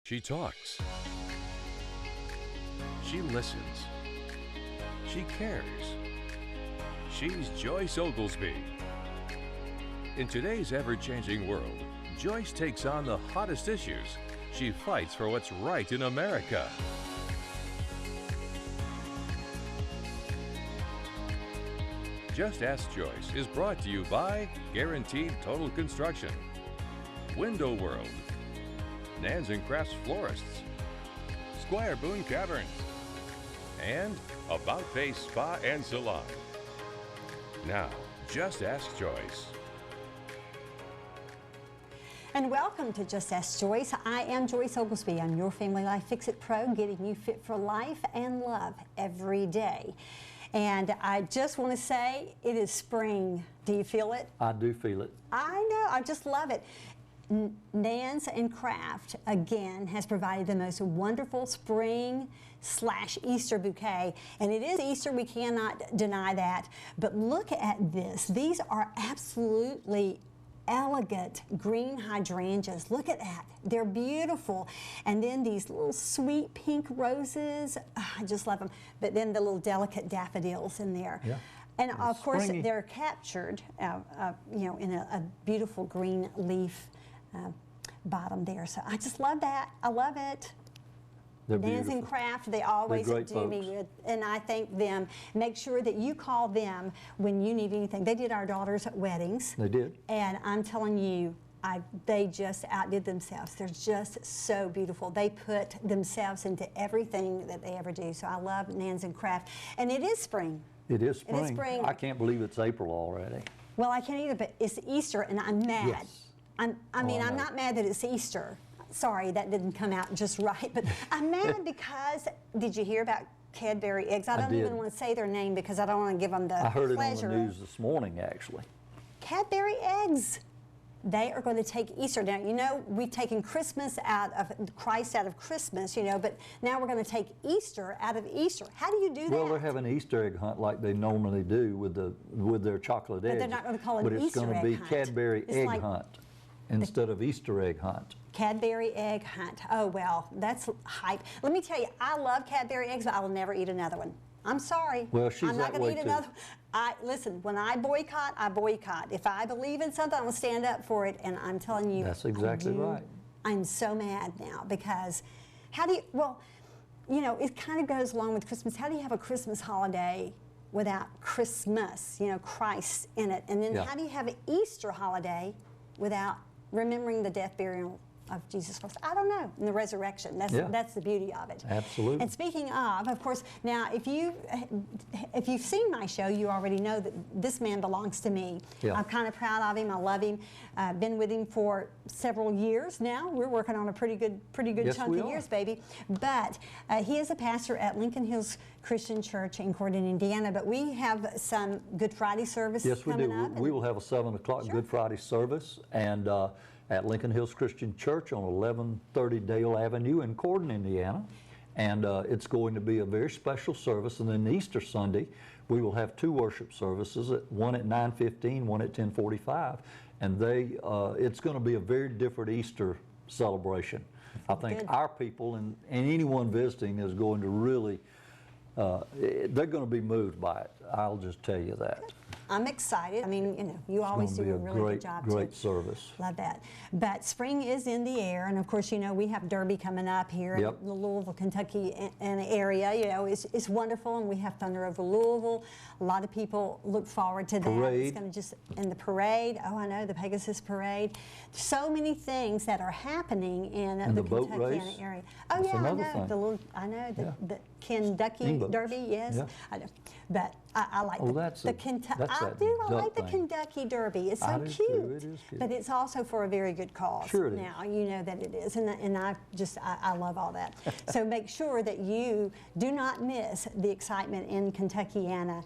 She talks. She listens. She cares. She's Joyce Oglesby. In today's ever-changing world, Joyce takes on the hottest issues. She fights for what's right in America. Just Ask Joyce is brought to you by Guaranteed Total Construction, Window World, Nans and Crafts Florists, Squire Boone Caverns, and About Face Spa and Salon. Now, Just Ask Joyce. And welcome to Just Ask Joyce. I am Joyce Oglesby. I'm your Family Life Fix-It Pro, getting you fit for life and love every day. And I just want to say, it is spring. Do you feel it? I do feel it. I know. I just love it. Nans and Craft, again, has provided the most wonderful spring/Easter bouquet. And it is Easter, we cannot deny that. But look at this. These are absolutely elegant green hydrangeas. Look at that. They're beautiful. And then these little sweet pink roses. I just love them. But then the little delicate daffodils in there. Yeah. And of course, springy. they're captured, in a beautiful green leaf bottom there. So I just love that. I love it. They're Nans beautiful. and Craft, they always They're great do me folks. good, and I thank them. Make sure that you call them when you need anything. They did our daughter's weddings. They did. And I'm telling you, they just outdid themselves. They're just so beautiful. They put themselves into everything that they ever do. So I love Nans and Craft. And it is spring. It is spring. It is spring. I can't believe it's April already. Well, I can't either, but it's Easter, and I'm mad. Yes. I'm know. not mad that it's Easter. Sorry, that didn't come out just right. But I'm mad because, did you hear about Cadbury eggs? I don't even want to say their name because I don't want to give them the I heard pleasure. it on the news this morning, actually. Cadbury eggs. They are going to take Easter. Now, you know, we've taken Christmas out of Christ out of Christmas, but now we're going to take Easter out of Easter. How do you do that? Well, they're having an Easter egg hunt like they normally do with their chocolate eggs. But they're not going to call it But an it's Easter going to egg be hunt. Cadbury It's egg like hunt instead of Easter egg hunt. Cadbury egg hunt. Oh, well, that's hype. Let me tell you, I love Cadbury eggs, but I will never eat another one. I'm sorry. Well, she's I'm not that going way to eat too. another. Listen, when I boycott, I boycott. If I believe in something, I will stand up for it. And I'm telling you, That's exactly right. I'm so mad now because it kind of goes along with Christmas. How do you have a Christmas holiday without Christmas, Christ in it? And then Yeah. how do you have an Easter holiday without remembering the death, burial of Jesus Christ? I don't know. And the resurrection. That's the beauty of it. Absolutely. And speaking of course, now if you've seen my show, you already know that this man belongs to me. Yeah. I'm kind of proud of him. I love him. I've been with him for several years now. We're working on a pretty good Yes, chunk we of are. years, baby. But he is a pastor at Lincoln Hills Christian Church in Gordon, Indiana. But we have some Good Friday service Yes, we coming do. up. We will have a 7 o'clock Sure. Good Friday service and at Lincoln Hills Christian Church on 1130 Dale Avenue in Gordon, Indiana. And it's going to be a very special service. And then Easter Sunday, we will have 2 worship services, one at 9:15, one at 10:45. And it's going to be a very different Easter celebration. I think Good. our people and anyone visiting is going to really, they're going to be moved by it. I'll just tell you that. I'm excited. I mean, you always do a really good job too. Great service. Love that. But spring is in the air, and of course, we have Derby coming up here Yep. in the Louisville, Kentucky area. It's wonderful, and we have Thunder over Louisville. A lot of people look forward to that. Parade. It's going to and the parade. Oh, I know, the Pegasus Parade. So many things that are happening in And the the boat Kentuckiana race. area. Oh That's yeah, I another know. thing. The Kentucky Steamboats. Derby. Yes, Yeah. I know. But I like Oh, that's the a- Kentucky. that's I that do. I duck like the thing. Kentucky Derby. It's so I do cute. too. It is cute. But it's also for a very good cause. Sure it is. Now, you know that it is. And I love all that. So make sure that you do not miss the excitement in Kentuckiana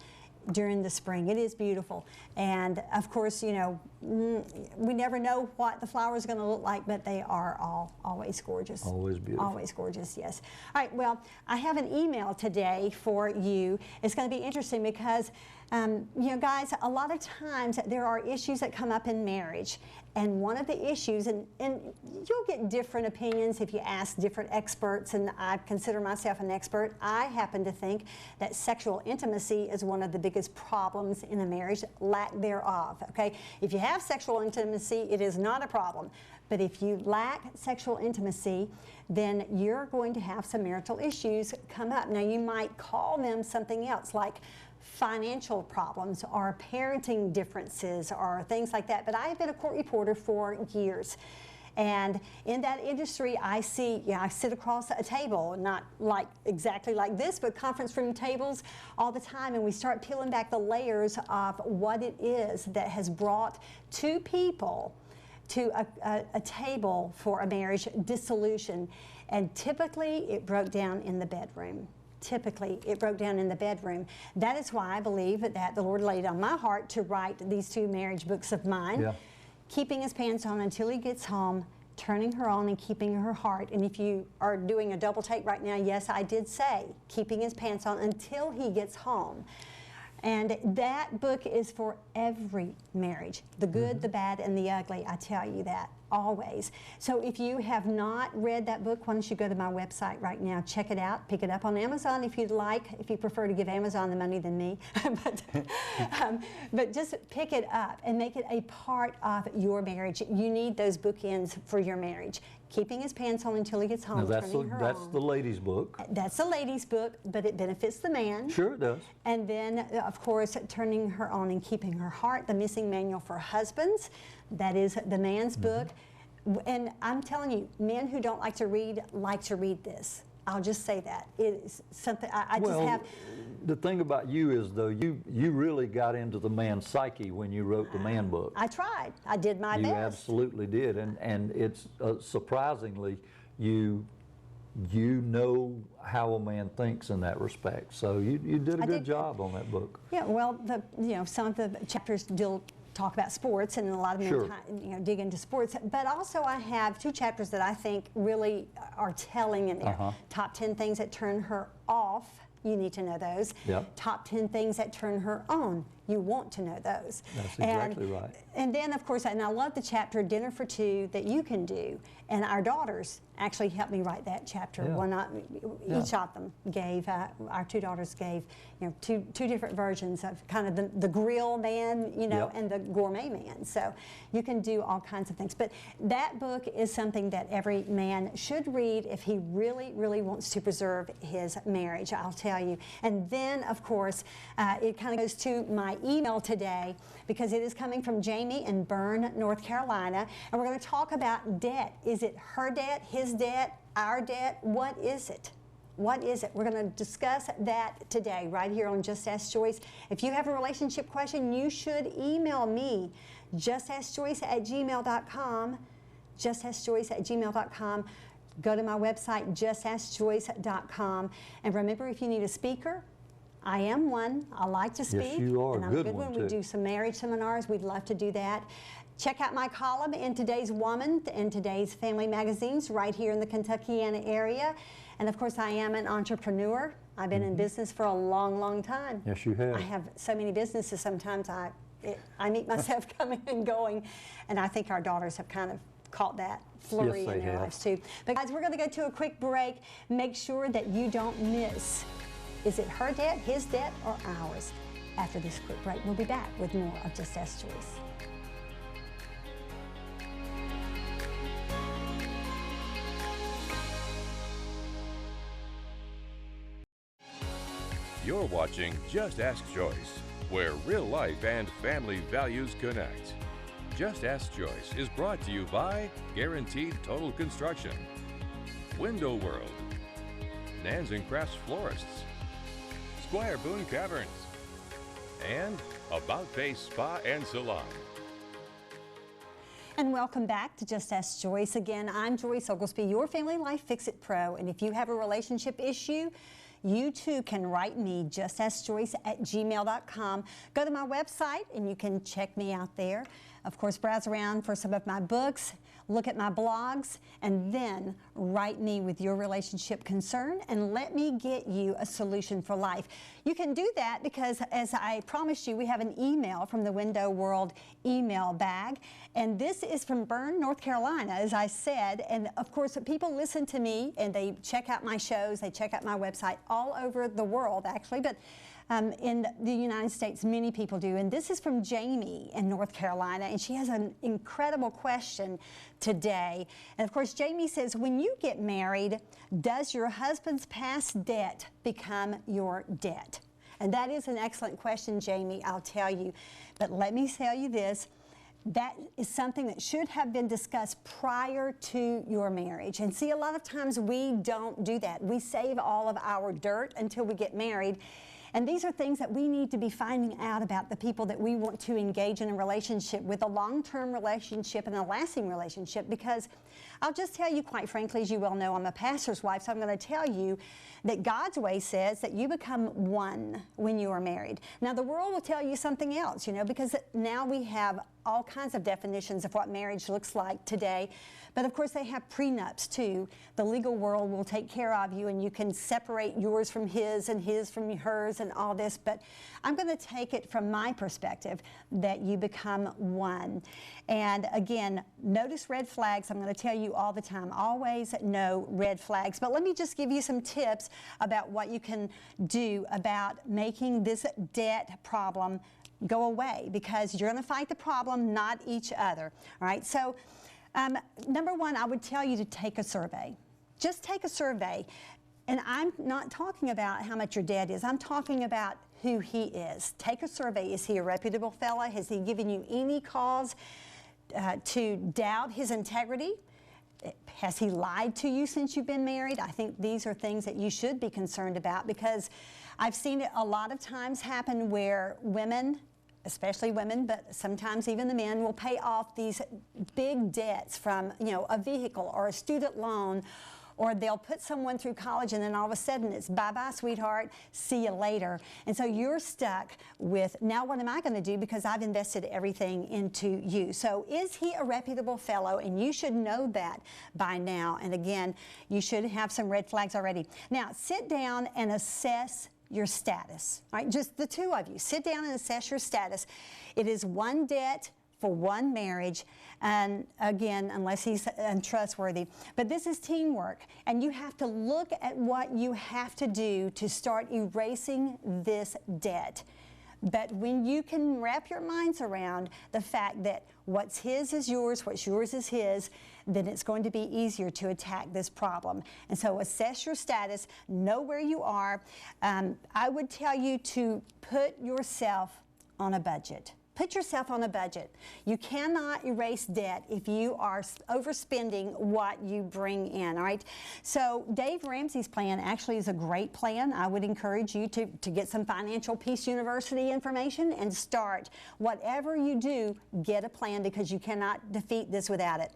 during the spring. It is beautiful. And of course, we never know what the flowers are going to look like, but they are always gorgeous. Always beautiful. Always gorgeous, yes. All right, well, I have an email today for you. It's going to be interesting because, you know, guys, a lot of times there are issues that come up in marriage. And one of the issues, and you'll get different opinions if you ask different experts, and I consider myself an expert. I happen to think that sexual intimacy is one of the biggest problems in a marriage, lack thereof, okay? If you have sexual intimacy, it is not a problem. But if you lack sexual intimacy, then you're going to have some marital issues come up. Now, you might call them something else, like financial problems or parenting differences or things like that. But I've been a court reporter for years. And in that industry, I sit across a table, not like exactly like this, but conference room tables all the time, and we start peeling back the layers of what it is that has brought two people to a table for a marriage dissolution. And typically, it broke down in the bedroom. Typically, it broke down in the bedroom. That is why I believe that the Lord laid on my heart to write these two marriage books of mine, Yeah. Keeping His Pants On Until He Gets Home, Turning Her On and Keeping Her Heart. And if you are doing a double take right now, yes, I did say Keeping His Pants On Until He Gets Home. And that book is for every marriage, the good, the bad, and the ugly. I tell you that always. So if you have not read that book, why don't you go to my website right now, check it out, pick it up on Amazon if you'd like, if you prefer to give Amazon the money than me. But just pick it up and make it a part of your marriage. You need those bookends for your marriage. Keeping His Pants On Until He Gets Home, Now that's Turning Her that's On. the ladies' book. That's a lady's book, but it benefits the man. Sure it does. And then, of course, Turning Her On and Keeping Her Heart, the missing manual for husbands. That is the man's book. And I'm telling you, men who don't like to read this. I'll just say that. It is something I just have. The thing about you is, though, you really got into the man's psyche when you wrote the man book. I tried. I did my best. You absolutely did. And it's surprisingly, you know how a man thinks in that respect. So you did a good job on that book. Yeah, well, some of the chapters talk about sports, and a lot of men Sure. dig into sports. But also I have two chapters that I think really are telling in there. Top 10 things that turn her off. You need to know those. Yep. Top 10 things that turn her on. You want to know those. That's exactly right. And then, of course, and I love the chapter, Dinner for Two, that you can do. And our daughters actually helped me write that chapter. Yeah. Each of them gave, our two daughters gave, two different versions of kind of the grill man, Yep. and the gourmet man. So you can do all kinds of things. But that book is something that every man should read if he really, really wants to preserve his marriage, I'll tell you. And then, of course, it kind of goes to my email today, because it is coming from Jamie in Bern, North Carolina, and we're going to talk about debt. Is it her debt, his debt, our debt? What is it? What is it? We're going to discuss that today right here on Just Ask Joyce. If you have a relationship question, you should email me, justaskjoyce@gmail.com, justaskjoyce@gmail.com. Go to my website, justaskjoyce.com. And remember, if you need a speaker, I am one. I like to speak. Yes, you are. And I'm Good a good one, one. We too. do some marriage seminars. We'd love to do that. Check out my column in Today's Woman and Today's Family magazines right here in the Kentuckiana area. And of course, I am an entrepreneur. I've been in business for a long, long time. Yes, you have. I have so many businesses. Sometimes I meet myself coming and going, and I think our daughters have kind of caught that flurry Yes, in they their have. lives too. But guys, we're going to go to a quick break. Make sure that you don't miss, is it her debt, his debt, or ours? After this quick break, we'll be back with more of Just Ask Joyce. You're watching Just Ask Joyce, where real life and family values connect. Just Ask Joyce is brought to you by Guaranteed Total Construction, Window World, Nans and Crafts Florists, Squire Boone Caverns, and About Face Spa and Salon. And welcome back to Just Ask Joyce. Again, I'm Joyce Oglesby, your Family Life Fix-It Pro. And if you have a relationship issue, you too can write me, justaskjoyce@gmail.com. Go to my website and you can check me out there. Of course, browse around for some of my books, look at my blogs, and then write me with your relationship concern and let me get you a solution for life. You can do that because, as I promised you, we have an email from the Window World email bag. And this is from Bern, North Carolina, as I said. And of course, people listen to me and they check out my shows, they check out my website all over the world, actually. But in the United States, many people do. And this is from Jamie in North Carolina, and she has an incredible question today. And of course, Jamie says, when you get married, does your husband's past debt become your debt? And that is an excellent question, Jamie, I'll tell you. But let me tell you this. That is something that should have been discussed prior to your marriage. And see, a lot of times we don't do that. We save all of our dirt until we get married. And these are things that we need to be finding out about the people that we want to engage in a relationship with, a long-term relationship and a lasting relationship, because I'll just tell you, quite frankly, as you well know, I'm a pastor's wife, so I'm going to tell you that God's way says that you become one when you are married. Now, the world will tell you something else, you know, because now we have all kinds of definitions of what marriage looks like today. But of course, they have prenups too. The legal world will take care of you, and you can separate yours from his and his from hers and all this. But I'm going to take it from my perspective that you become one. And again, notice red flags. I'm going to tell you all the time, always know red flags. But let me just give you some tips about what you can do about making this debt problem go away, because you're going to fight the problem, not each other. All right, so number one, I would tell you to take a survey. Just take a survey. And I'm not talking about how much your dad is. I'm talking about who he is. Take a survey. Is he a reputable fella? Has he given you any cause to doubt his integrity? Has he lied to you since you've been married? I think these are things that you should be concerned about, because I've seen it a lot of times happen where women, especially women, but sometimes even the men, will pay off these big debts from, you know, a vehicle or a student loan, or they'll put someone through college and then all of a sudden it's bye-bye, sweetheart, see you later. And so you're stuck with, now what am I going to do, because I've invested everything into you. So is he a reputable fellow? And you should know that by now. And again, you should have some red flags already. Now, sit down and assess your status. All right, just the two of you. Sit down and assess your status. It is one debt for one marriage, and again, unless he's untrustworthy. But this is teamwork, and you have to look at what you have to do to start erasing this debt. But when you can wrap your minds around the fact that what's his is yours, what's yours is his, then it's going to be easier to attack this problem. And so assess your status, know where you are. I would tell you to put yourself on a budget. Put yourself on a budget. You cannot erase debt if you are overspending what you bring in, all right? So Dave Ramsey's plan actually is a great plan. I would encourage you to get some Financial Peace University information and start. Whatever you do, get a plan, because you cannot defeat this without it.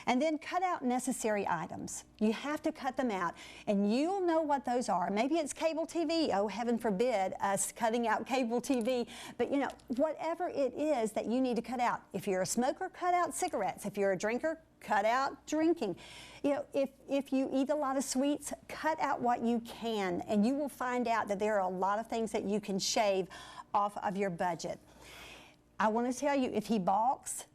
And then cut out necessary items. You have to cut them out, and you'll know what those are. Maybe it's cable TV. Oh, heaven forbid us cutting out cable TV. But, you know, whatever it is that you need to cut out. If you're a smoker, cut out cigarettes. If you're a drinker, cut out drinking. You know, if you eat a lot of sweets, cut out what you can, and you will find out that there are a lot of things that you can shave off of your budget. I want to tell you, if he balks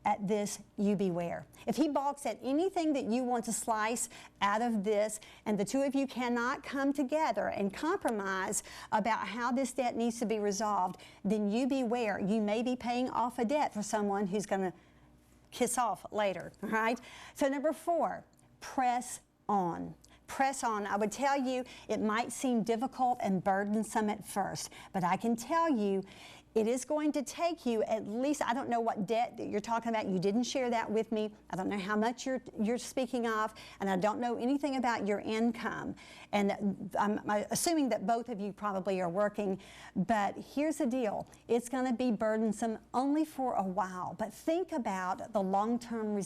at this, you beware. If he balks at anything that you want to slice out of this, and the two of you cannot come together and compromise about how this debt needs to be resolved, then you beware. You may be paying off a debt for someone who's going to kiss off later, all right? So number 4, press on. Press on. I would tell you it might seem difficult and burdensome at first, but I can tell you It is going to take you at least, I don't know what debt that you're talking about. You didn't share that with me. I don't know how much you're speaking of, and I don't know anything about your income. And I'm assuming that both of you probably are working, but here's the deal. It's going to be burdensome only for a while, but think about the long-term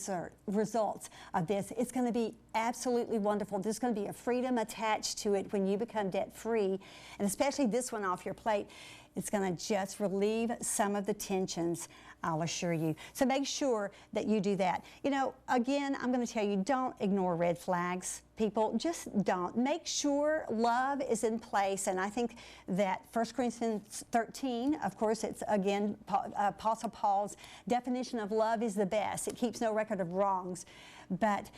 results of this. It's going to be absolutely wonderful. There's going to be a freedom attached to it when you become debt-free, and especially this one off your plate. It's going to just relieve some of the tensions, I'll assure you. So make sure that you do that. You know, again, I'm going to tell you, don't ignore red flags. People, just don't. Make sure love is in place. And I think that 1 Corinthians 13, of course, it's again, Apostle Paul's definition of love is the best. It keeps no record of wrongs. But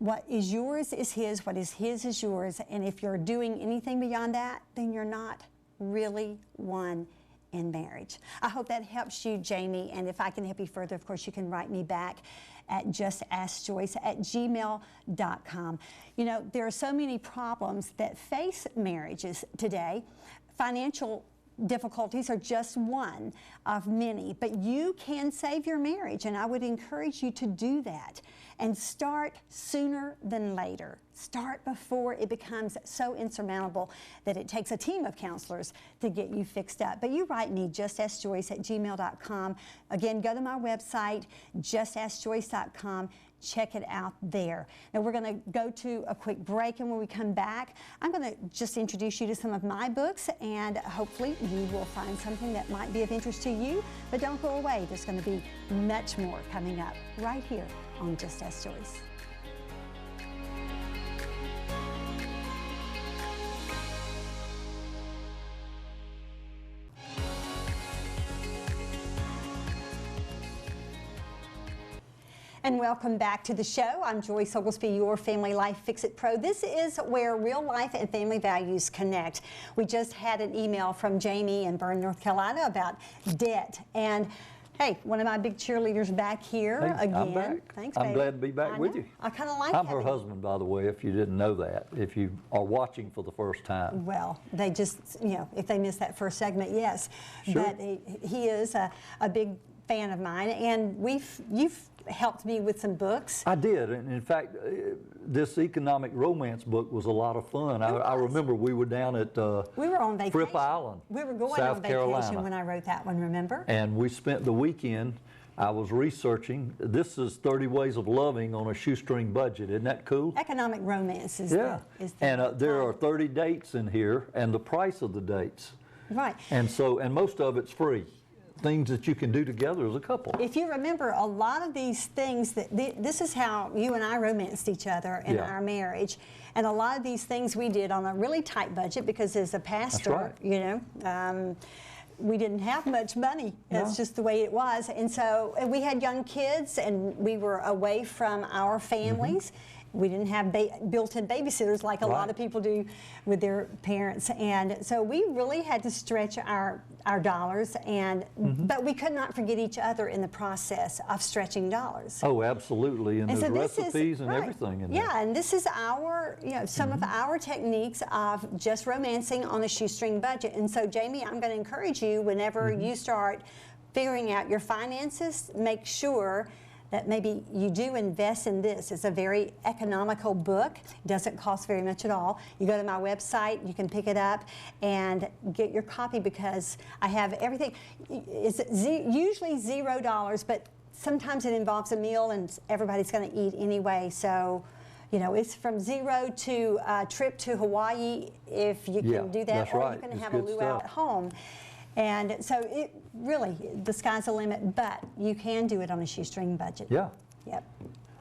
what is yours is his, what is his is yours. And if you're doing anything beyond that, then you're not really one in marriage. I hope that helps you, Jamie, and if I can help you further, of course, you can write me back at justaskjoyce@gmail.com. You know, there are so many problems that face marriages today. Financial difficulties are just one of many, but you can save your marriage, and I would encourage you to do that and start sooner than later. Start before it becomes so insurmountable that it takes a team of counselors to get you fixed up. But you write me, justaskjoyce@gmail.com. Again, go to my website, justaskjoyce.com. Check it out there. Now we're going to go to a quick break, and when we come back, I'm going to just introduce you to some of my books, and hopefully you will find something that might be of interest to you. But don't go away. There's going to be much more coming up right here on Just Ask Joyce. And welcome back to the show. I'm Joyce Oglesby, your Family Life Fix-It Pro. This is where real life and family values connect. We just had an email from Jamie in Bern, North Carolina about debt. And hey, one of my big cheerleaders back here again. I'm back. Thanks, I'm baby. glad to be back with you. I kind of like I'm her husband, by the way, if you didn't know that, if you are watching for the first time. Well, they just, you know, if they missed that first segment, yes. Sure. But he is a big fan of mine, and you've helped me with some books. I did, and in fact, this economic romance book was a lot of fun. I remember we were down at we were on vacation. Fripp Island, we were going South on vacation Carolina. when I wrote that one, remember? And we spent the weekend, I was researching, this is 30 Ways of Loving on a Shoestring Budget. Isn't that cool? Economic romance is yeah. the There are 30 dates in here, and the price of the dates. Right. And most of it's free. Things that you can do together as a couple. If you remember, a lot of these things, this is how you and I romanced each other in our marriage. And a lot of these things we did on a really tight budget because as a pastor, you know, we didn't have much money. That's just the way it was. And so we had young kids, and we were away from our families. We didn't have built-in babysitters like a lot of people do with their parents, and so we really had to stretch our dollars, and but we could not forget each other in the process of stretching dollars. Oh, absolutely, and there's recipes and everything in there. Yeah, and this is our, you know, some of our techniques of just romancing on a shoestring budget. And so, Jamie, I'm going to encourage you whenever you start figuring out your finances, make sure that maybe you do invest in this. It's a very economical book. It doesn't cost very much at all. You go to my website, you can pick it up and get your copy because I have everything. It's usually $0, but sometimes it involves a meal and everybody's gonna eat anyway. So, you know, it's from zero to a trip to Hawaii if you can do that, that's or right. you can It's have a good luau stuff. at home. And so it really, the sky's the limit, but you can do it on a shoestring budget. Yeah. Yep.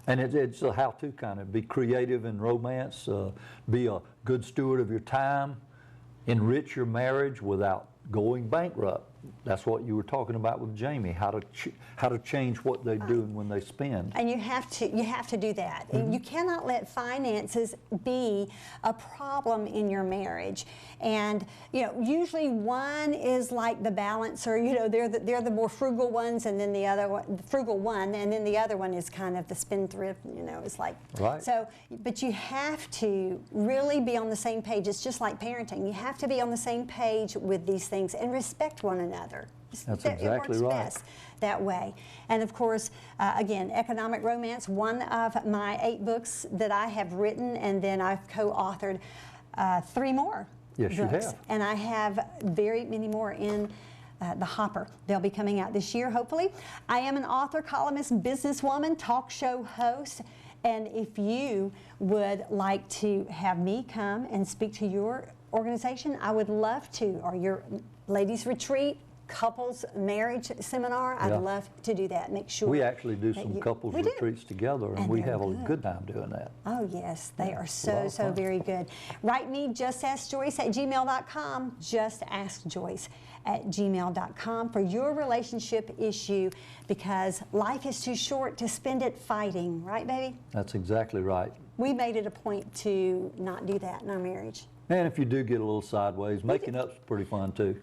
And it's a how-to kind of. Be creative in romance, be a good steward of your time, enrich your marriage without going bankrupt. That's what you were talking about with Jamie, how to change what they're doing when they spend. And you have to do that. You cannot let finances be a problem in your marriage. And you know, usually one is like the balancer. You know, they're the more frugal ones, and then the other one, the frugal one, and then the other one is kind of the spendthrift. You know, it's like so. But you have to really be on the same page. It's just like parenting. You have to be on the same page with these things and respect one another. That's It exactly works right. best that way. And of course, again, Economic Romance, one of my 8 books that I have written, and then I've co-authored 3 more Yes, you books. have. And I have very many more in the hopper. They'll be coming out this year, hopefully. I am an author, columnist, businesswoman, talk show host. And if you would like to have me come and speak to your organization, I would love to, or your ladies retreat, couples marriage seminar, I'd Yeah. love to do that. Make sure We actually do that some you- couples we do. retreats together, and And we they're have a good. good time doing that. Oh yes, they are it's a lot so of fun. very good. Write me, justaskjoyce@gmail.com, justaskjoyce@gmail.com for your relationship issue, because life is too short to spend it fighting, right baby? That's exactly right. We made it a point to not do that in our marriage. And if you do get a little sideways, making up's pretty fun too.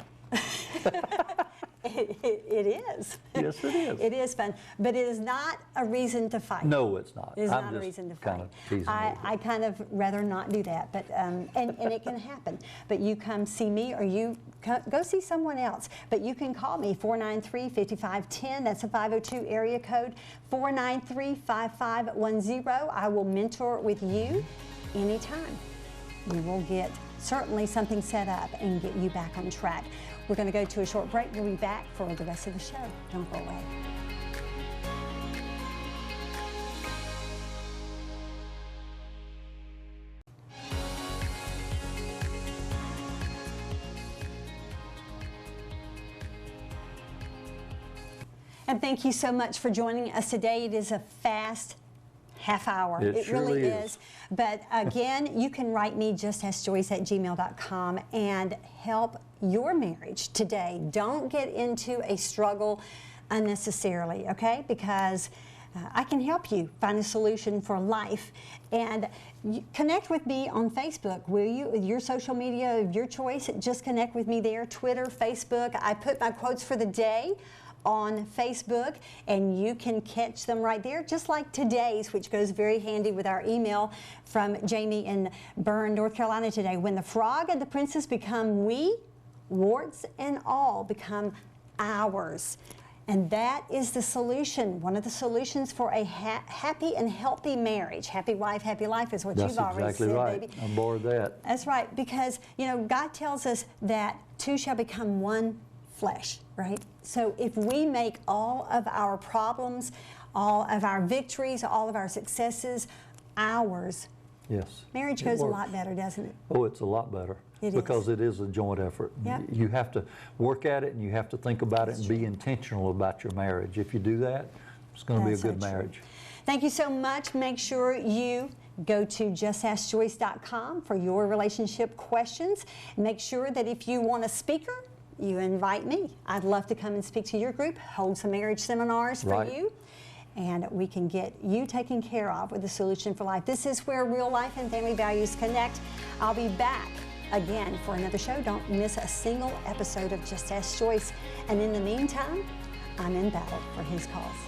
It is. Yes, it is. It is fun, but it is not a reason to fight. No, it's not. It is I'm not a just reason to kind fight. of teasing a little bit. I kind of rather not do that, but and it can happen. But you come see me, or you go see someone else. But you can call me 493-5510. That's a 502 area code. 493-5510. I will mentor with you anytime. We will get certainly something set up and get you back on track. We're going to go to a short break. We'll be back for the rest of the show. Don't go away. And thank you so much for joining us today. It is a fast half hour. It really surely is. But again, you can write me justaskjoyce@gmail.com and help your marriage today. Don't get into a struggle unnecessarily, okay? Because I can help you find a solution for life. And connect with me on Facebook, will you? Your social media of your choice, just connect with me there. Twitter, Facebook. I put my quotes for the day on Facebook, and you can catch them right there, just like today's, which goes very handy with our email from Jamie in Byrne, North Carolina today. When the frog and the princess become we, warts and all become ours. And that is the solution, one of the solutions for a happy and healthy marriage. Happy wife, happy life is what That's you've already exactly said, right. baby. I'm aboard that. That's right, because, you know, God tells us that 2 shall become one flesh, right? So if we make all of our problems, all of our victories, all of our successes ours, Yes. marriage It goes a works. lot better, doesn't it? Oh, it's a lot better. It is. Because it is a joint effort. Yep. You have to work at it, and you have to think about it and be intentional about your marriage. If you do that, it's going to be a That's so good true. marriage. Thank you so much. Make sure you go to justaskjoyce.com for your relationship questions. Make sure that if you want a speaker, you invite me. I'd love to come and speak to your group, hold some marriage seminars for Right. you, and we can get you taken care of with a solution for life. This is where real life and family values connect. I'll be back again for another show. Don't miss a single episode of Just Ask Joyce. And in the meantime, I'm in battle for his cause.